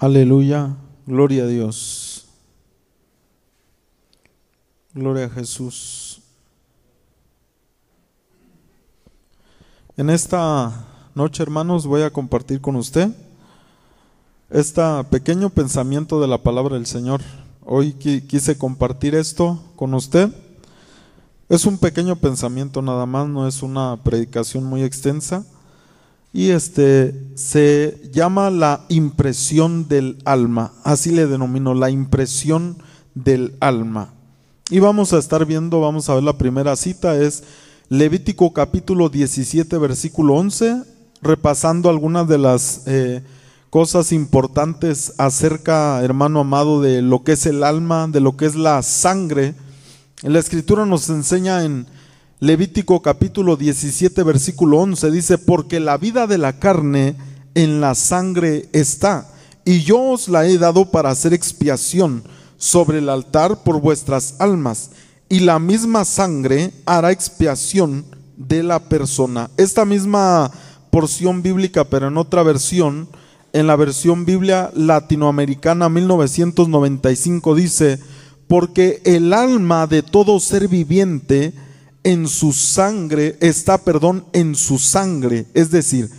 Aleluya, gloria a Dios, gloria a Jesús. En esta noche, hermanos, voy a compartir con usted este pequeño pensamiento de la palabra del Señor. Hoy quise compartir esto con usted. Es un pequeño pensamiento nada más, no es una predicación muy extensa. Y se llama la impresión del alma, así le denomino, la impresión del alma. Y vamos a ver la primera cita, es Levítico capítulo 17, versículo 11, repasando algunas de las cosas importantes acerca, hermano amado, de lo que es el alma, de lo que es la sangre. La Escritura nos enseña en Levítico capítulo 17 versículo 11, dice: porque la vida de la carne en la sangre está, y yo os la he dado para hacer expiación sobre el altar por vuestras almas, y la misma sangre hará expiación de la persona. Esta misma porción bíblica, pero en otra versión, en la versión Biblia Latinoamericana 1995, dice: porque el alma de todo ser viviente en su sangre está, en su sangre. Es decir,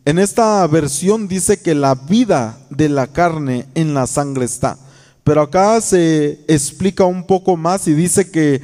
en esta versión dice que la vida de la carne en la sangre está, pero acá se explica un poco más y dice que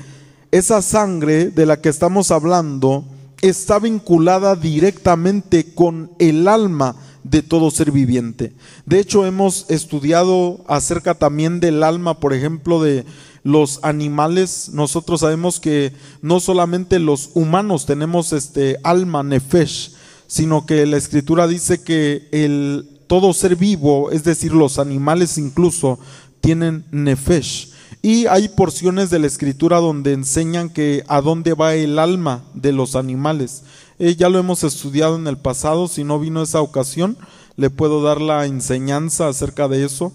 esa sangre de la que estamos hablando está vinculada directamente con el alma de todo ser viviente. De hecho, hemos estudiado acerca también del alma, por ejemplo, de los animales. Nosotros sabemos que no solamente los humanos tenemos alma, nefesh, sino que la Escritura dice que todo ser vivo, es decir, los animales incluso, tienen nefesh. Y hay porciones de la Escritura donde enseñan que a dónde va el alma de los animales. Ya lo hemos estudiado en el pasado. Si no vino esa ocasión, le puedo dar la enseñanza acerca de eso.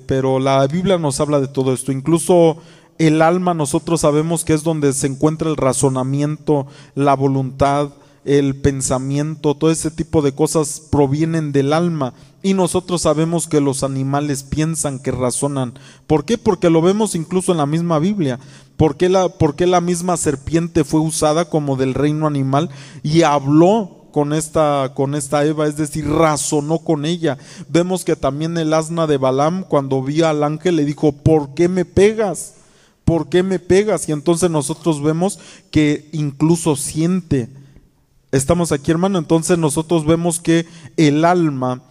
Pero la Biblia nos habla de todo esto. Incluso el alma, nosotros sabemos que es donde se encuentra el razonamiento, la voluntad, el pensamiento, todo ese tipo de cosas provienen del alma. Y nosotros sabemos que los animales piensan, que razonan. ¿Por qué? Porque lo vemos incluso en la misma Biblia. ¿Por qué la misma serpiente fue usada como del reino animal y habló con esta Eva? Es decir, razonó con ella. Vemos que también el asna de Balaam, cuando vio al ángel, le dijo: ¿por qué me pegas? ¿Por qué me pegas? Y entonces nosotros vemos que incluso siente. ¿Estamos aquí, hermano? Entonces nosotros vemos que el alma,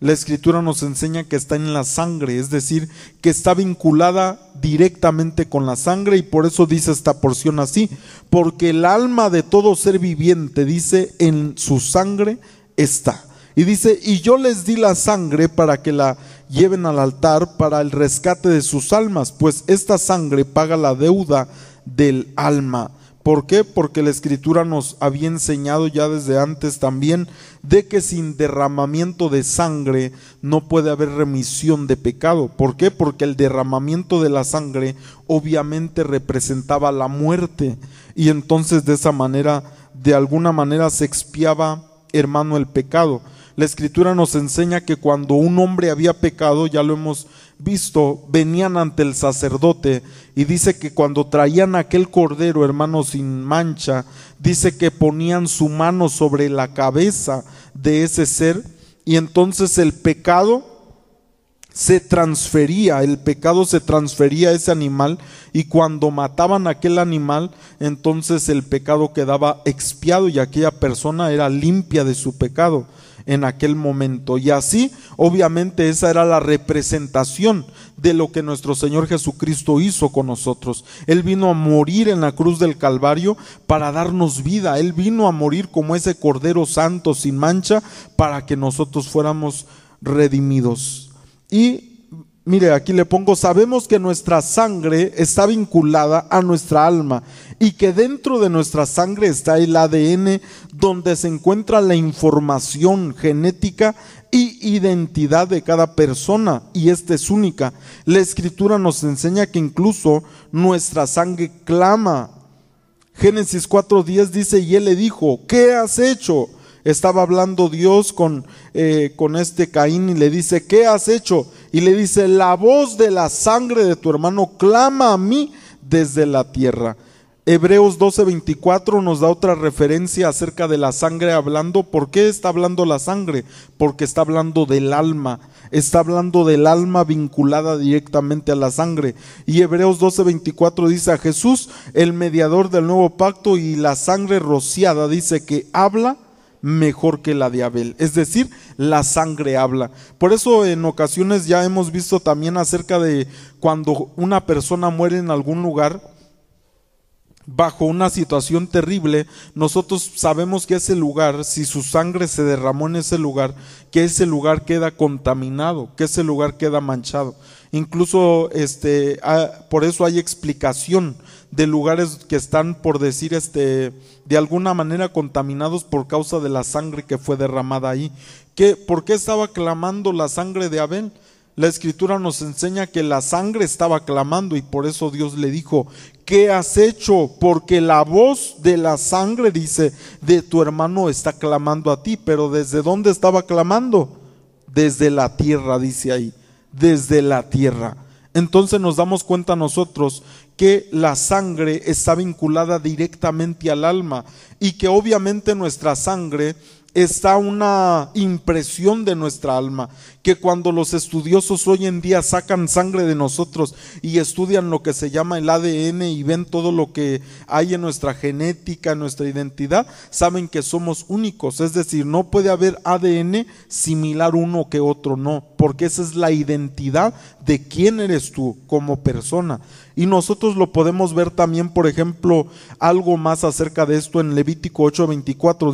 la Escritura nos enseña que está en la sangre, es decir, que está vinculada directamente con la sangre, y por eso dice esta porción así: porque el alma de todo ser viviente, dice, en su sangre está. Y dice: y yo les di la sangre para que la lleven al altar para el rescate de sus almas, pues esta sangre paga la deuda del alma. ¿Por qué? Porque la Escritura nos había enseñado ya desde antes también de que sin derramamiento de sangre no puede haber remisión de pecado. ¿Por qué? Porque el derramamiento de la sangre obviamente representaba la muerte, y entonces de esa manera, de alguna manera, se expiaba, hermano, el pecado. La Escritura nos enseña que cuando un hombre había pecado, ya lo hemos visto, venían ante el sacerdote, y dice que cuando traían aquel cordero, hermano, sin mancha, dice que ponían su mano sobre la cabeza de ese ser, y entonces el pecado se transfería a ese animal, y cuando mataban a aquel animal, entonces el pecado quedaba expiado y aquella persona era limpia de su pecado en aquel momento. Y así, obviamente, esa era la representación de lo que nuestro Señor Jesucristo hizo con nosotros. Él vino a morir en la cruz del Calvario para darnos vida. Él vino a morir como ese Cordero Santo sin mancha para que nosotros fuéramos redimidos. Y mire, aquí le pongo: sabemos que nuestra sangre está vinculada a nuestra alma, y que dentro de nuestra sangre está el ADN, donde se encuentra la información genética y identidad de cada persona, y esta es única. La Escritura nos enseña que incluso nuestra sangre clama. Génesis 4:10 dice: y él le dijo: ¿qué has hecho? Estaba hablando Dios con este Caín y le dice: ¿qué has hecho? Y le dice: la voz de la sangre de tu hermano clama a mí desde la tierra. Hebreos 12:24 nos da otra referencia acerca de la sangre hablando. ¿Por qué está hablando la sangre? Porque está hablando del alma. Está hablando del alma vinculada directamente a la sangre. Y Hebreos 12:24 dice: a Jesús, el mediador del nuevo pacto, y la sangre rociada, dice que habla mejor que la de Abel. Es decir, la sangre habla. Por eso en ocasiones ya hemos visto también acerca de cuando una persona muere en algún lugar bajo una situación terrible, nosotros sabemos que ese lugar, si su sangre se derramó en ese lugar, que ese lugar queda contaminado, que ese lugar queda manchado. Incluso por eso hay explicación de lugares que están, por decir, de alguna manera contaminados por causa de la sangre que fue derramada ahí. ¿Por qué estaba clamando la sangre de Abel? La Escritura nos enseña que la sangre estaba clamando, y por eso Dios le dijo: ¿qué has hecho? Porque la voz de la sangre, dice, de tu hermano está clamando a ti. Pero ¿desde dónde estaba clamando? Desde la tierra, dice ahí, desde la tierra. Entonces nos damos cuenta nosotros que la sangre está vinculada directamente al alma, y que obviamente nuestra sangre está una impresión de nuestra alma, que cuando los estudiosos hoy en día sacan sangre de nosotros y estudian lo que se llama el ADN y ven todo lo que hay en nuestra genética, en nuestra identidad, saben que somos únicos. Es decir, no puede haber ADN similar uno que otro, no, porque esa es la identidad de quién eres tú como persona. Y nosotros lo podemos ver también, por ejemplo, algo más acerca de esto en Levítico 8:24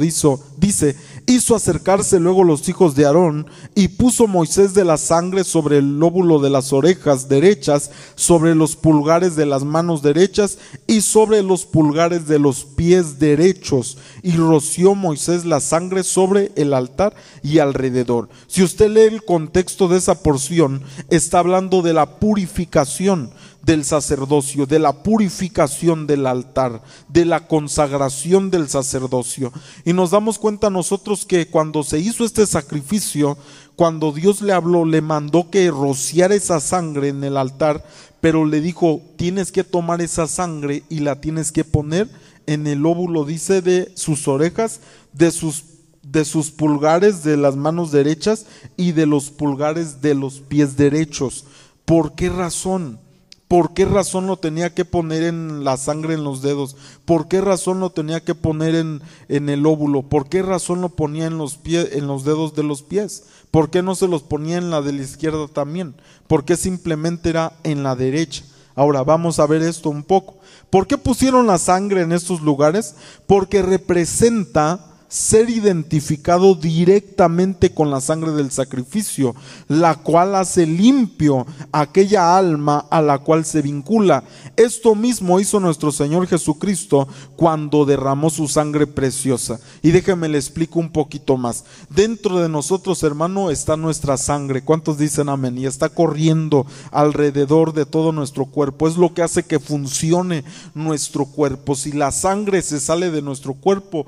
dice: hizo acercarse luego los hijos de Aarón, y puso Moisés de la sangre sobre el lóbulo de las orejas derechas, sobre los pulgares de las manos derechas y sobre los pulgares de los pies derechos, y roció Moisés la sangre sobre el altar y alrededor. Si usted lee el contexto de esa porción, está hablando de la purificación del sacerdocio, de la purificación del altar, de la consagración del sacerdocio. Y nos damos cuenta nosotros que cuando se hizo este sacrificio, cuando Dios le habló, le mandó que rociara esa sangre en el altar, pero le dijo: tienes que tomar esa sangre y la tienes que poner en el lóbulo, dice, de sus orejas, de sus pulgares de las manos derechas y de los pulgares de los pies derechos. ¿Por qué razón? ¿Por qué razón lo tenía que poner en la sangre en los dedos? ¿Por qué razón lo tenía que poner en el lóbulo? ¿Por qué razón lo ponía en los dedos de los pies? ¿Por qué no se los ponía en la de la izquierda también? ¿Por qué simplemente era en la derecha? Ahora vamos a ver esto un poco. ¿Por qué pusieron la sangre en estos lugares? Porque representa ser identificado directamente con la sangre del sacrificio, la cual hace limpio aquella alma a la cual se vincula. Esto mismo hizo nuestro Señor Jesucristo cuando derramó su sangre preciosa. Y déjeme le explico un poquito más. Dentro de nosotros, hermano, está nuestra sangre. ¿Cuántos dicen amén? Y está corriendo alrededor de todo nuestro cuerpo. Es lo que hace que funcione nuestro cuerpo. Si la sangre se sale de nuestro cuerpo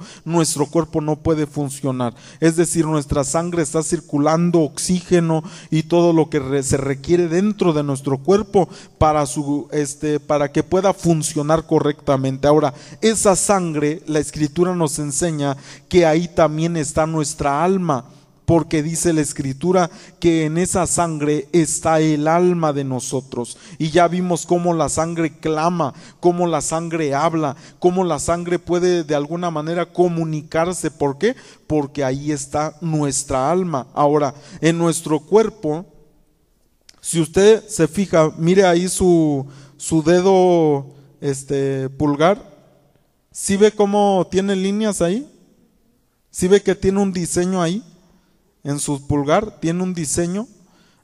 no puede funcionar. Es decir, nuestra sangre está circulando oxígeno y todo lo que se requiere dentro de nuestro cuerpo para que pueda funcionar correctamente. Ahora, esa sangre, la Escritura nos enseña que ahí también está nuestra alma, porque dice la Escritura que en esa sangre está el alma de nosotros. Y ya vimos cómo la sangre clama, cómo la sangre habla, cómo la sangre puede de alguna manera comunicarse. ¿Por qué? Porque ahí está nuestra alma. Ahora, en nuestro cuerpo, si usted se fija, mire ahí su dedo pulgar. ¿Sí ve cómo tiene líneas ahí? ¿Sí ve que tiene un diseño ahí? En su pulgar tiene un diseño.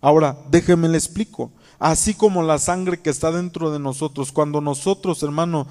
Ahora, déjeme le explico. Así como la sangre que está dentro de nosotros, cuando nosotros, hermano,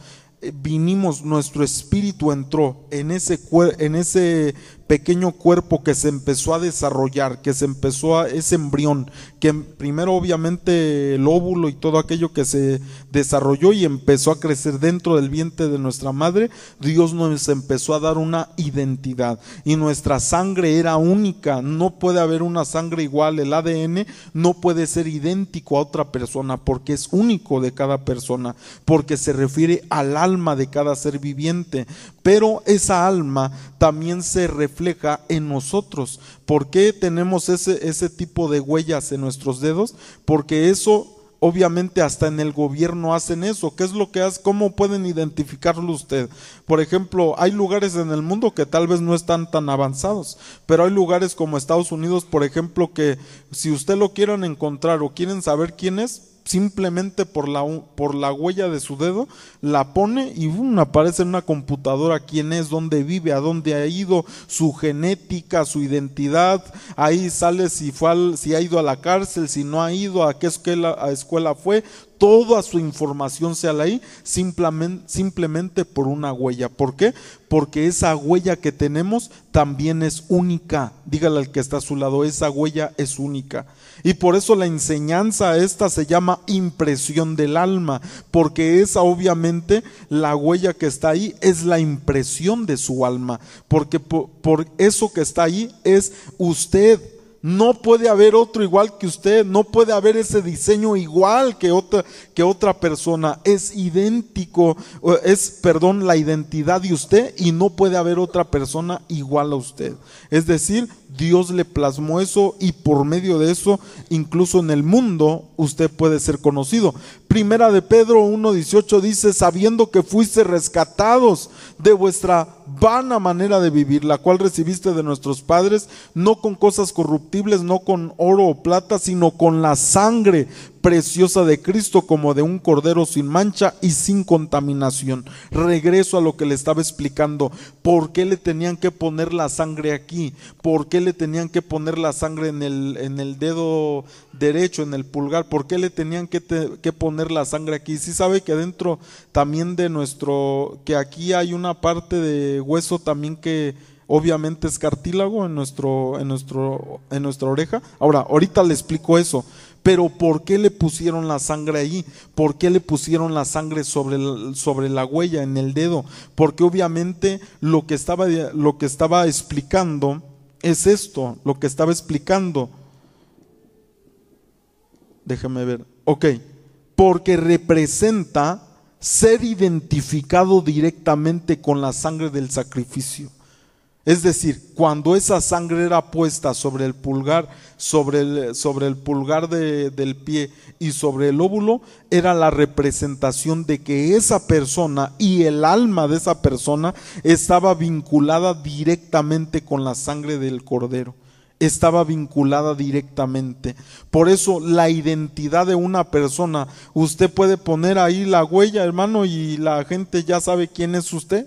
vinimos, nuestro espíritu entró en ese pequeño cuerpo que se empezó a desarrollar, que se empezó a, ese embrión, que primero obviamente el óvulo y todo aquello que se desarrolló y empezó a crecer dentro del vientre de nuestra madre, Dios nos empezó a dar una identidad, y nuestra sangre era única. No puede haber una sangre igual, el ADN no puede ser idéntico a otra persona, porque es único de cada persona, porque se refiere al alma de cada ser viviente. Pero esa alma también se refleja en nosotros. ¿Por qué tenemos ese tipo de huellas en nuestros dedos? Porque eso, obviamente hasta en el gobierno hacen eso. ¿Qué es lo que hace? ¿Cómo pueden identificarlo usted? Por ejemplo, hay lugares en el mundo que tal vez no están tan avanzados, pero hay lugares como Estados Unidos, por ejemplo, que si usted lo quieren encontrar o quieren saber quién es, simplemente por la huella de su dedo, la pone y aparece en una computadora quién es, dónde vive, a dónde ha ido, su genética, su identidad. Ahí sale si ha ido a la cárcel, si no ha ido, a qué escuela fue. Toda su información sale ahí simplemente por una huella. ¿Por qué? Porque esa huella que tenemos también es única. Dígale al que está a su lado, esa huella es única. Y por eso la enseñanza esta se llama impresión del alma, porque esa obviamente, la huella que está ahí es la impresión de su alma, porque por eso que está ahí es usted. No puede haber otro igual que usted, no puede haber ese diseño igual que otra persona. Es idéntico, la identidad de usted, y no puede haber otra persona igual a usted. Es decir, Dios le plasmó eso, y por medio de eso, incluso en el mundo, usted puede ser conocido. Primera de Pedro 1:18 dice: sabiendo que fuiste rescatados de vuestra vana manera de vivir, la cual recibiste de nuestros padres, no con cosas corruptibles, no con oro o plata, sino con la sangre preciosa de Cristo, como de un cordero sin mancha y sin contaminación. Regreso a lo que le estaba explicando. ¿Por qué le tenían que poner la sangre aquí? ¿Por qué le tenían que poner la sangre en el dedo derecho, en el pulgar? ¿Por qué le tenían que poner la sangre aquí? Sí sabe que dentro también que aquí hay una parte de hueso también que obviamente es cartílago en nuestra oreja. Ahorita le explico eso. Pero ¿por qué le pusieron la sangre ahí? ¿Por qué le pusieron la sangre sobre la huella en el dedo? Porque obviamente lo que estaba explicando es esto, lo que estaba explicando. Déjeme ver. Ok, porque representa ser identificado directamente con la sangre del sacrificio. Es decir, cuando esa sangre era puesta sobre el pulgar, sobre el pulgar del pie y sobre el óvulo, era la representación de que esa persona y el alma de esa persona estaba vinculada directamente con la sangre del cordero. Estaba vinculada directamente. Por eso la identidad de una persona, usted puede poner ahí la huella, hermano, y la gente ya sabe quién es usted.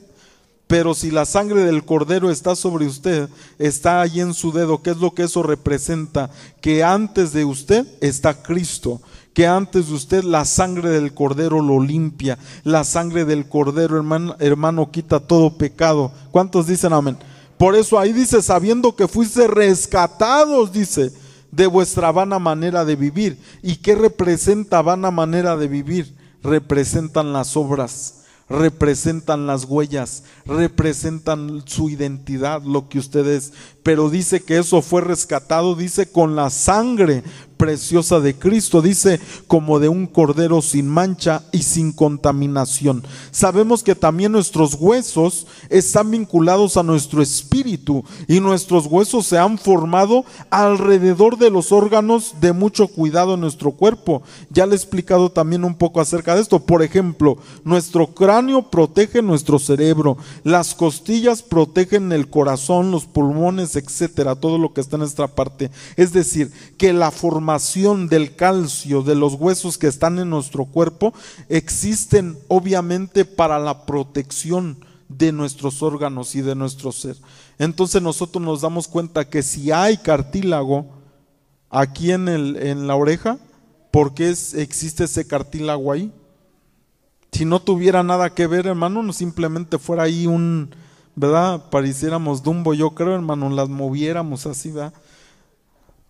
Pero si la sangre del cordero está sobre usted, está allí en su dedo, ¿qué es lo que eso representa? Que antes de usted está Cristo, que antes de usted la sangre del cordero lo limpia. La sangre del cordero, hermano, quita todo pecado. ¿Cuántos dicen amén? Por eso ahí dice: sabiendo que fuiste rescatados, dice, de vuestra vana manera de vivir. ¿Y qué representa vana manera de vivir? Representan las obras, representan las huellas, representan su identidad, lo que usted es. Pero dice que eso fue rescatado, dice, con la sangre preciosa de Cristo, dice, como de un cordero sin mancha y sin contaminación. Sabemos que también nuestros huesos están vinculados a nuestro espíritu, y nuestros huesos se han formado alrededor de los órganos de mucho cuidado en nuestro cuerpo. Ya le he explicado también un poco acerca de esto. Por ejemplo, nuestro cráneo protege nuestro cerebro, las costillas protegen el corazón, los pulmones, etcétera, todo lo que está en nuestra parte. Es decir, que la formación del calcio de los huesos que están en nuestro cuerpo existen obviamente para la protección de nuestros órganos y de nuestro ser. Entonces nosotros nos damos cuenta que si hay cartílago aquí en la oreja, ¿por qué existe ese cartílago ahí? Si no tuviera nada que ver, hermano, no simplemente fuera ahí ¿verdad? Pareciéramos Dumbo, yo creo, hermano, las moviéramos así, ¿verdad?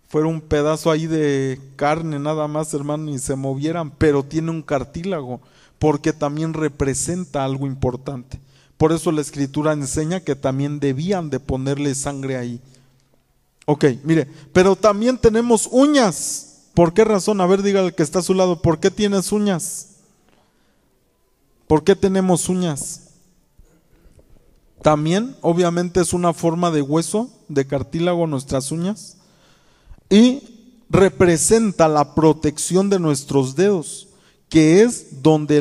Fuera un pedazo ahí de carne nada más, hermano, y se movieran, pero tiene un cartílago, porque también representa algo importante. Por eso la Escritura enseña que también debían de ponerle sangre ahí. Ok, mire, pero también tenemos uñas. ¿Por qué razón? A ver, dígale al que está a su lado, ¿por qué tienes uñas? ¿Por qué tenemos uñas? También, obviamente, es una forma de hueso, de cartílago, nuestras uñas. Y representa la protección de nuestros dedos, que es donde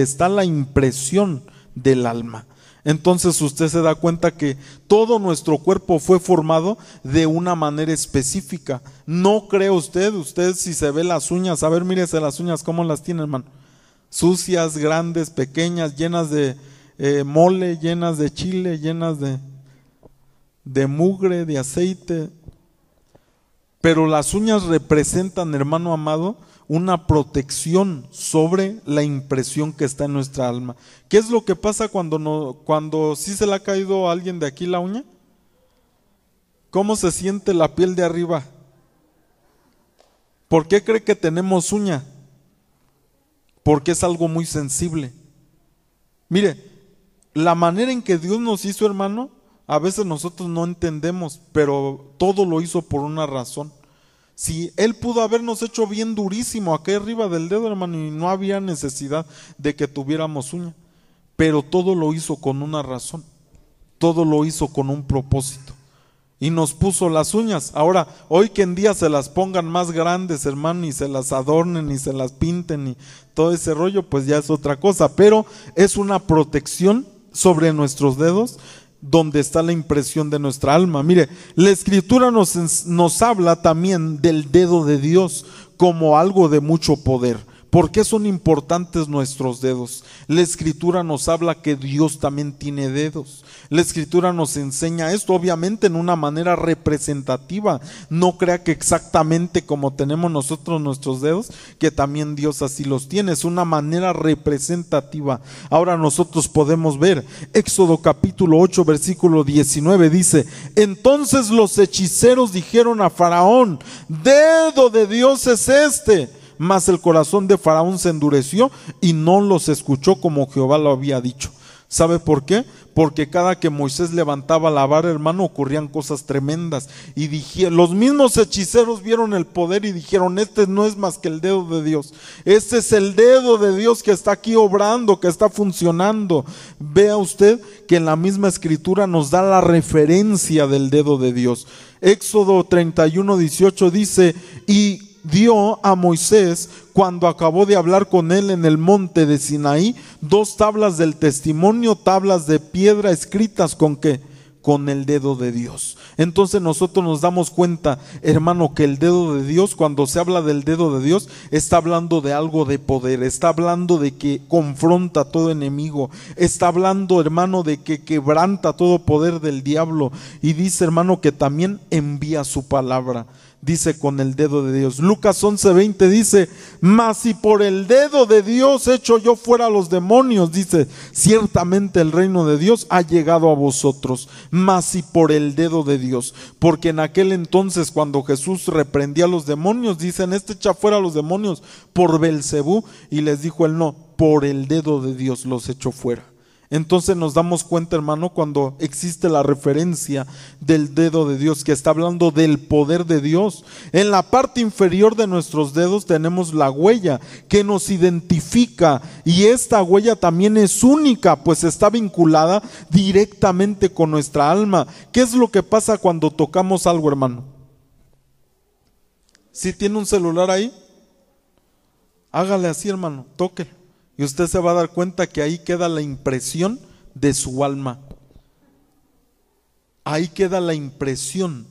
está la impresión del alma. Entonces usted se da cuenta que todo nuestro cuerpo fue formado de una manera específica. No cree usted si se ve las uñas, a ver, mírese las uñas, ¿cómo las tiene, hermano? Sucias, grandes, pequeñas, llenas de mole, llenas de chile, llenas de mugre, de aceite. Pero las uñas representan, hermano amado, una protección sobre la impresión que está en nuestra alma. ¿Qué es lo que pasa cuando sí se le ha caído a alguien de aquí la uña? ¿Cómo se siente la piel de arriba? ¿Por qué cree que tenemos uña? Porque es algo muy sensible. Mire, la manera en que Dios nos hizo, hermano, a veces nosotros no entendemos, pero todo lo hizo por una razón. Si Él pudo habernos hecho bien durísimo acá arriba del dedo, hermano, y no había necesidad de que tuviéramos uña, pero todo lo hizo con una razón, todo lo hizo con un propósito, y nos puso las uñas. Ahora, hoy que en día se las pongan más grandes, hermano, y se las adornen y se las pinten y todo ese rollo, pues ya es otra cosa, pero es una protección sobre nuestros dedos, donde está la impresión de nuestra alma. Mire, la Escritura nos habla también del dedo de Dios como algo de mucho poder. ¿Por qué son importantes nuestros dedos? La Escritura nos habla que Dios también tiene dedos. La Escritura nos enseña esto, obviamente en una manera representativa. No crea que exactamente como tenemos nosotros nuestros dedos, que también Dios así los tiene. Es una manera representativa. Ahora nosotros podemos ver, Éxodo capítulo 8, versículo 19 dice: entonces los hechiceros dijeron a Faraón: dedo de Dios es este. Mas el corazón de Faraón se endureció y no los escuchó como Jehová lo había dicho. ¿Sabe por qué? Porque cada que Moisés levantaba la vara, hermano, ocurrían cosas tremendas. Y los mismos hechiceros vieron el poder y dijeron: este no es más que el dedo de Dios. Este es el dedo de Dios que está aquí obrando, que está funcionando. Vea usted que en la misma Escritura nos da la referencia del dedo de Dios. Éxodo 31, 18 dice: y dio a Moisés, cuando acabó de hablar con él en el monte de Sinaí, 2 tablas del testimonio, tablas de piedra escritas ¿con qué? Con el dedo de Dios. Entonces nosotros nos damos cuenta, hermano, que el dedo de Dios, cuando se habla del dedo de Dios, está hablando de algo de poder, está hablando de que confronta a todo enemigo, está hablando, hermano, de que quebranta todo poder del diablo, y dice, hermano, que también envía su palabra. Dice con el dedo de Dios. Lucas 11:20 dice: mas si por el dedo de Dios echo yo fuera a los demonios, dice, ciertamente el reino de Dios ha llegado a vosotros. Mas si por el dedo de Dios. Porque en aquel entonces, cuando Jesús reprendía a los demonios, dicen: este echa fuera a los demonios por Belcebú, y les dijo él: no, por el dedo de Dios los echó fuera. Entonces nos damos cuenta, hermano, cuando existe la referencia del dedo de Dios, que está hablando del poder de Dios. En la parte inferior de nuestros dedos tenemos la huella que nos identifica, y esta huella también es única, pues está vinculada directamente con nuestra alma. ¿Qué es lo que pasa cuando tocamos algo, hermano? Si tiene un celular ahí, hágale así, hermano, tóquelo. Y usted se va a dar cuenta que ahí queda la impresión de su alma. Ahí queda la impresión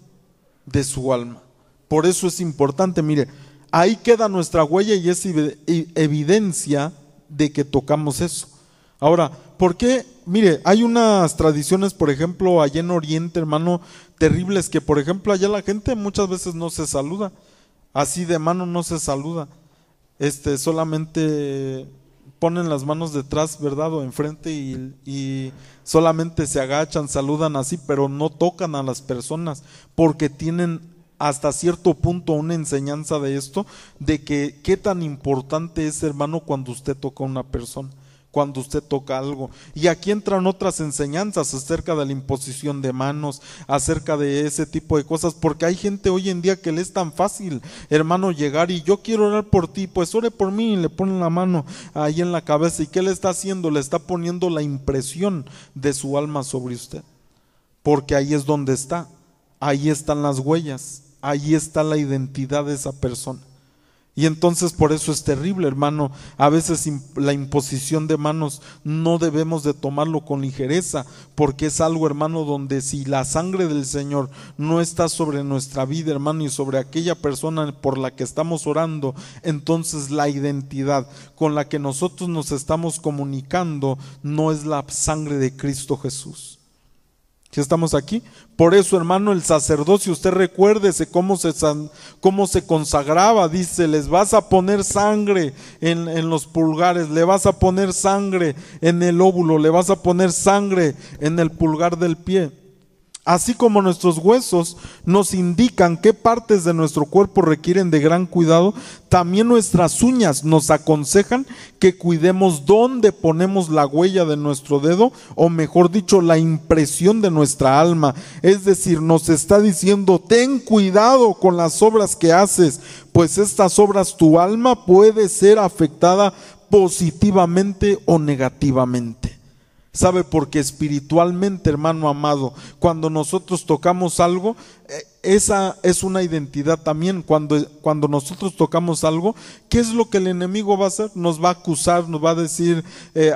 de su alma. Por eso es importante, mire, ahí queda nuestra huella y es evidencia de que tocamos eso. Ahora, ¿por qué? Mire, hay unas tradiciones, por ejemplo, allá en Oriente, hermano, terribles, que por ejemplo allá la gente muchas veces no se saluda. Así de mano no se saluda. Solamente ponen las manos detrás, ¿verdad? O enfrente y solamente se agachan, saludan así, pero no tocan a las personas porque tienen hasta cierto punto una enseñanza de esto, de que qué tan importante es, hermano, cuando usted toca a una persona, cuando usted toca algo. Y aquí entran otras enseñanzas acerca de la imposición de manos, acerca de ese tipo de cosas, porque hay gente hoy en día que le es tan fácil, hermano, llegar y yo quiero orar por ti, pues ore por mí, y le ponen la mano ahí en la cabeza. ¿Y qué le está haciendo? Le está poniendo la impresión de su alma sobre usted, porque ahí es donde está, ahí están las huellas, ahí está la identidad de esa persona. Y entonces por eso es terrible, hermano. A veces la imposición de manos no debemos de tomarlo con ligereza, porque es algo, hermano, donde si la sangre del Señor no está sobre nuestra vida, hermano, y sobre aquella persona por la que estamos orando, entonces la identidad con la que nosotros nos estamos comunicando no es la sangre de Cristo Jesús. ¿Sí estamos aquí? Por eso, hermano, el sacerdocio, usted recuérdese cómo se consagraba. Dice, les vas a poner sangre en los pulgares, le vas a poner sangre en el óvulo, le vas a poner sangre en el pulgar del pie. Así como nuestros huesos nos indican qué partes de nuestro cuerpo requieren de gran cuidado, también nuestras uñas nos aconsejan que cuidemos dónde ponemos la huella de nuestro dedo, o mejor dicho, la impresión de nuestra alma. Es decir, nos está diciendo, ten cuidado con las obras que haces, pues estas obras tu alma puede ser afectada positivamente o negativamente. ¿Sabe? Porque espiritualmente, hermano amado, cuando nosotros tocamos algo, esa es una identidad también. Cuando nosotros tocamos algo, ¿qué es lo que el enemigo va a hacer? Nos va a acusar, nos va a decir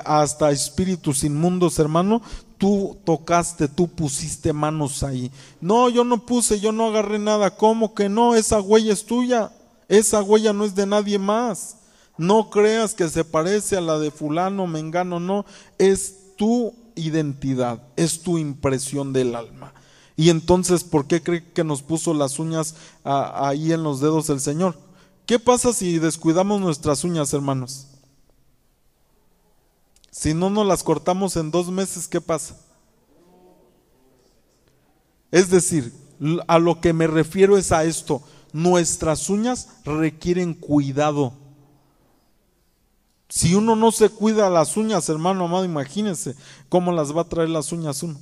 hasta espíritus inmundos, hermano, tú tocaste, tú pusiste manos ahí. No, yo no puse, yo no agarré nada. ¿Cómo que no? Esa huella es tuya, esa huella no es de nadie más. No creas que se parece a la de fulano, mengano, no, es tu identidad, es tu impresión del alma. Y entonces, ¿por qué cree que nos puso las uñas ahí en los dedos el Señor? ¿Qué pasa si descuidamos nuestras uñas, hermanos? Si no nos las cortamos en 2 meses, ¿qué pasa? Es decir, a lo que me refiero es a esto: nuestras uñas requieren cuidado. Si uno no se cuida las uñas, hermano amado, imagínense cómo las va a traer las uñas uno.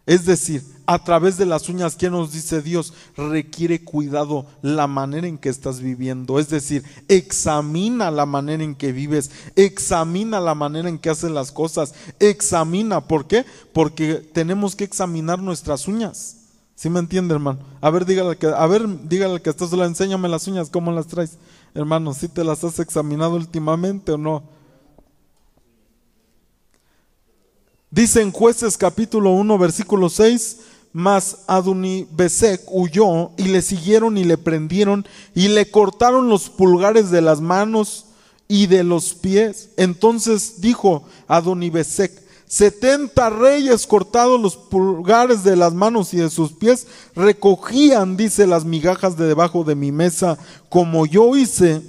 Es decir, a través de las uñas, ¿qué nos dice Dios? Requiere cuidado la manera en que estás viviendo. Es decir, examina la manera en que vives, examina la manera en que haces las cosas, examina. ¿Por qué? Porque tenemos que examinar nuestras uñas. ¿Sí me entiende, hermano? A ver, dígale al que está sola, enséñame las uñas, ¿cómo las traes? Hermano, ¿sí te las has examinado últimamente o no? Dice en Jueces capítulo 1 versículo 6, mas Adonibesec huyó y le siguieron y le prendieron y le cortaron los pulgares de las manos y de los pies. Entonces dijo Adonibesec, 70 reyes cortados los pulgares de las manos y de sus pies recogían, dice, las migajas de debajo de mi mesa, como yo hice,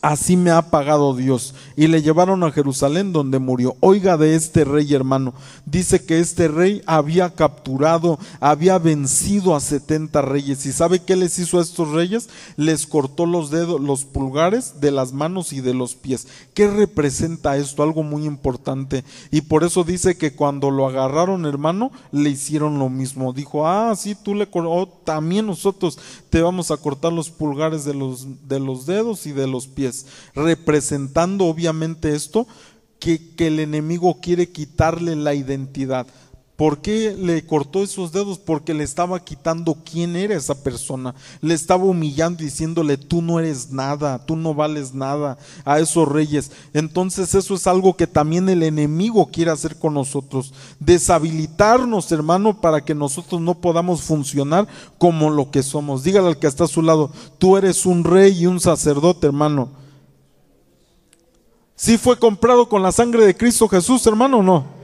así me ha pagado Dios. Y le llevaron a Jerusalén, donde murió. Oiga de este rey, hermano. Dice que este rey había capturado, había vencido a 70 reyes. ¿Y sabe qué les hizo a estos reyes? Les cortó los dedos, los pulgares de las manos y de los pies. ¿Qué representa esto? Algo muy importante. Y por eso dice que cuando lo agarraron, hermano, le hicieron lo mismo. Dijo, sí, tú le cortó, también nosotros te vamos a cortar los pulgares de los dedos y de los pies. Representando obviamente esto, que el enemigo quiere quitarle la identidad. ¿Por qué le cortó esos dedos? Porque le estaba quitando quién era esa persona. Le estaba humillando, diciéndole, tú no eres nada, tú no vales nada, a esos reyes. Entonces eso es algo que también el enemigo quiere hacer con nosotros. Deshabilitarnos, hermano, para que nosotros no podamos funcionar como lo que somos. Dígale al que está a su lado, tú eres un rey y un sacerdote, hermano. ¿Sí fue comprado con la sangre de Cristo Jesús, hermano, o no?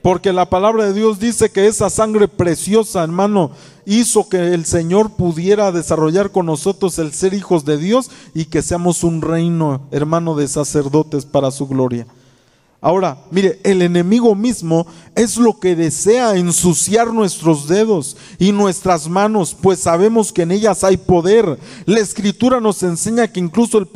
Porque la palabra de Dios dice que esa sangre preciosa, hermano, hizo que el Señor pudiera desarrollar con nosotros el ser hijos de Dios y que seamos un reino, hermano, de sacerdotes para su gloria. Ahora, mire, el enemigo mismo es lo que desea ensuciar nuestros dedos y nuestras manos, pues sabemos que en ellas hay poder. La Escritura nos enseña que incluso el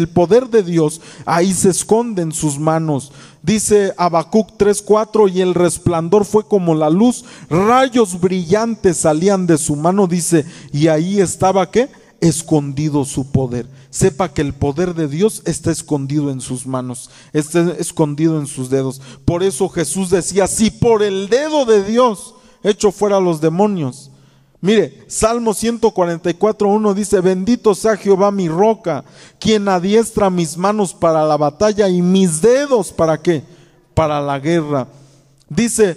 poder de Dios ahí se esconde en sus manos. Dice Habacuc 3:4, y el resplandor fue como la luz, rayos brillantes salían de su mano, dice, y ahí estaba, ¿qué? Escondido su poder. Sepa que el poder de Dios está escondido en sus manos, está escondido en sus dedos. Por eso Jesús decía, si por el dedo de Dios echo fuera a los demonios. Mire, Salmo 144:1 dice, bendito sea Jehová mi roca, quien adiestra mis manos para la batalla y mis dedos, ¿para qué? Para la guerra. Dice,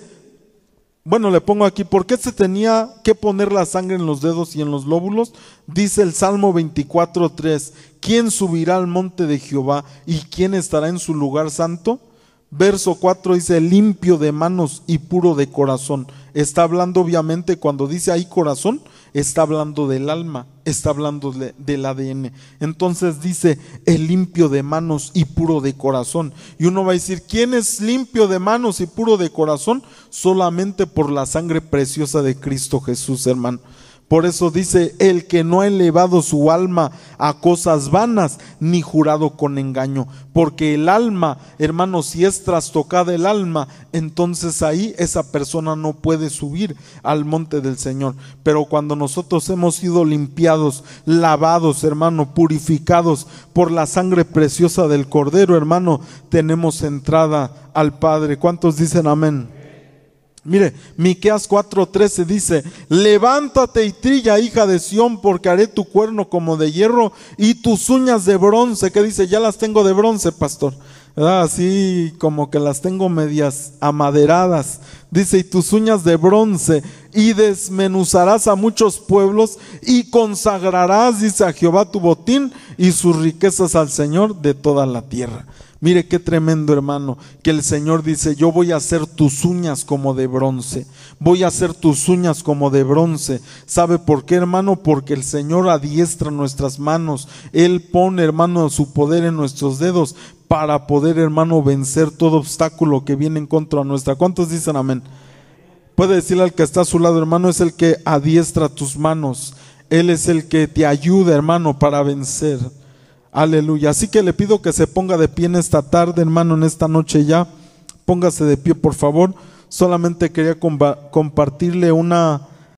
bueno, le pongo aquí, ¿por qué se tenía que poner la sangre en los dedos y en los lóbulos? Dice el Salmo 24:3, ¿quién subirá al monte de Jehová y quién estará en su lugar santo? Verso 4 dice, limpio de manos y puro de corazón. Está hablando, obviamente, cuando dice ahí corazón, está hablando del alma, está hablando del ADN. Entonces dice, el limpio de manos y puro de corazón. Y uno va a decir, ¿quién es limpio de manos y puro de corazón? Solamente por la sangre preciosa de Cristo Jesús, hermano. Por eso dice, el que no ha elevado su alma a cosas vanas, ni jurado con engaño. Porque el alma, hermano, si es trastocada el alma, entonces ahí esa persona no puede subir al monte del Señor. Pero cuando nosotros hemos sido limpiados, lavados, hermano, purificados por la sangre preciosa del Cordero, hermano, tenemos entrada al Padre. ¿Cuántos dicen amén? Mire, Miqueas 4:13 dice, levántate y trilla, hija de Sión, porque haré tu cuerno como de hierro y tus uñas de bronce. ¿Qué dice? Ya las tengo de bronce, pastor, ¿verdad? Así como que las tengo medias amaderadas. Dice, y tus uñas de bronce, y desmenuzarás a muchos pueblos y consagrarás, dice, a Jehová tu botín y sus riquezas al Señor de toda la tierra. Mire qué tremendo, hermano, que el Señor dice, yo voy a hacer tus uñas como de bronce, voy a hacer tus uñas como de bronce. ¿Sabe por qué, hermano? Porque el Señor adiestra nuestras manos, Él pone, hermano, su poder en nuestros dedos para poder, hermano, vencer todo obstáculo que viene en contra nuestra. ¿Cuántos dicen amén? Puede decirle al que está a su lado, hermano, es el que adiestra tus manos, Él es el que te ayuda, hermano, para vencer. Aleluya. Así que le pido que se ponga de pie en esta tarde, hermano, en esta noche ya. Póngase de pie, por favor. Solamente quería compartirle una